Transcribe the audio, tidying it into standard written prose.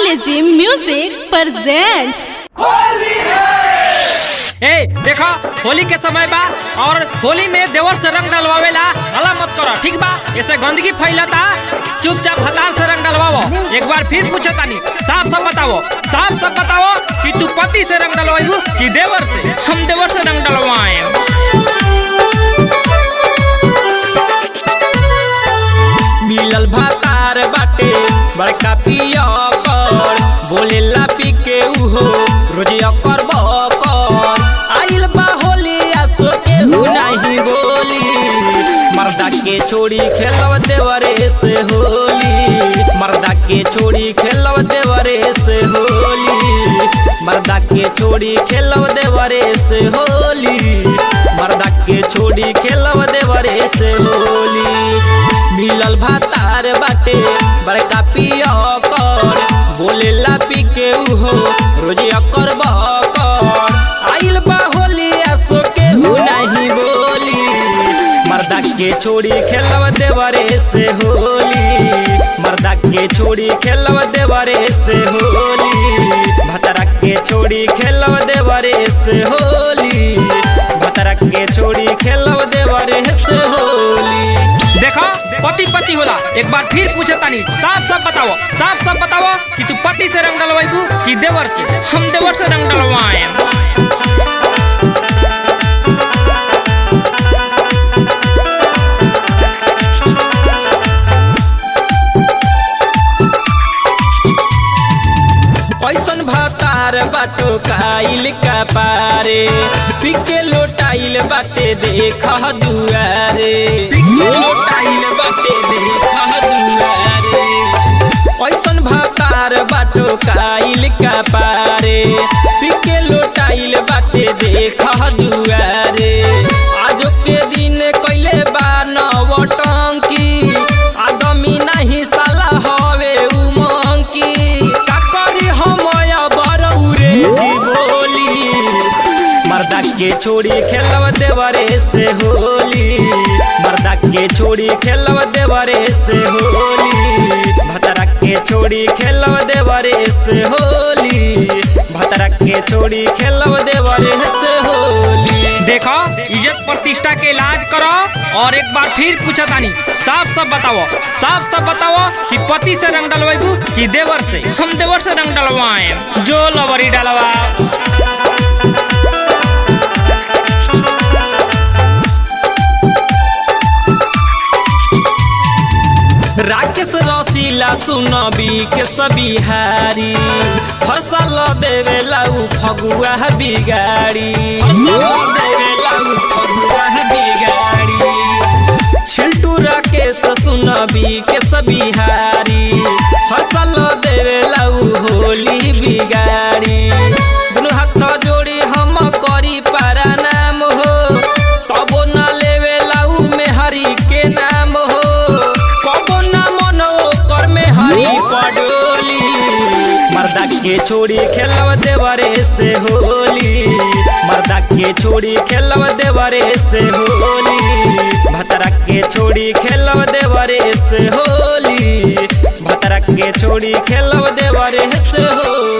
RKG music presents. ए देखो होली के समय बा और होली में देवर से रंग डलवावेला हला मत करो, ठीक बा? ऐसे गंदगी फैलता, चुपचाप हजार से रंग डलवाओ। एक बार फिर पूछतानी, साफ साफ बताओ कि तू पति से रंग डलवाइबू कि देवर से? हम देवर से रंग डलवाए। मिलल भातार बाटे बड़का पिया कर, बोलेला पी के उहो रोज अकर बकर। आइल बा होली आसो के हु नहीं बोली, मर्दा के छोड़ी खेलव देवरे से होली। मर्दा के छोड़ी खेलव देवरे से होली। मर्दा के छोड़ी खेलव देवरे से होली। मर्दा के छोड़ी खेलव देवरे से होली। मिलल भातार बाटे बड़का पिया कर, बोलेला पी के उहो रोज अकर बकर। आइल बा होली आसो के हु नहीं बोली, मर्दा के छोड़ी खेलव देवरे से होली। मर्दा के छोड़ी खेलव देवरे से होली। भतरा के छोड़ी खेलव देवरे से होली। भतरा के छोड़ी खेलव देवरे से होली। देखो पति पति होला, एक बार फिर पूछतानी, साफ बताओ कि तू पति से रंग डलवाइबू कि देवर से? हम देवर से रंग डलवाए। ऐसन भातार बाटो काइल का पारे, पिके लोटाइल बाटे देख दुआरे। पिके लोटाइल बाटे देख दुआरे। ऐसन भातार बाटो काइल का पारे, पिके लोटाइल बाटे देख दुआरे। आजो के दिन कइले बा नवटंकी, आदमी नहीं साला हवे उमंकी। मर्दा के छोड़ी खेलव देवरे से होली। मर्दा के छोड़ी खेलव देवरे से होली। भतरा के छोड़ी खेलव देवरे से होली। भतरा के छोड़ी खेलव देवरे से होली। देखो इज्जत प्रतिष्ठा के इलाज करो। और एक बार फिर पूछतानी, साफ बताओ कि पति से रंग डलवाइबू कि देवर से? हम देवर से रंग डलवाए। जो लवरी डलवा। राकेश रसीला सुनबी के सबिहारी, फसल देवेला उ फगुआ बिगाड़ी। फसल देवेला उ फगुआ बिगाड़ी। छिल्टू राकेश सुनबी के सबिहारी, फसल देवेला उ होली बिगाड़ी। दुनु हाथ जोड़ी हम करी पारा नाम हो, तबो न लेवेला उ में हरि के नाम हो। कबो न मनो कर में हरि पडोली। मर्दा के छोड़ी खेलव देवरे से होली। मर्दा के छोड़ी खेलव देवरे से होली। भतरा के छोड़ी खेलव देवरे से होली। भतरा के छोड़ी खेलव देवरे से होली।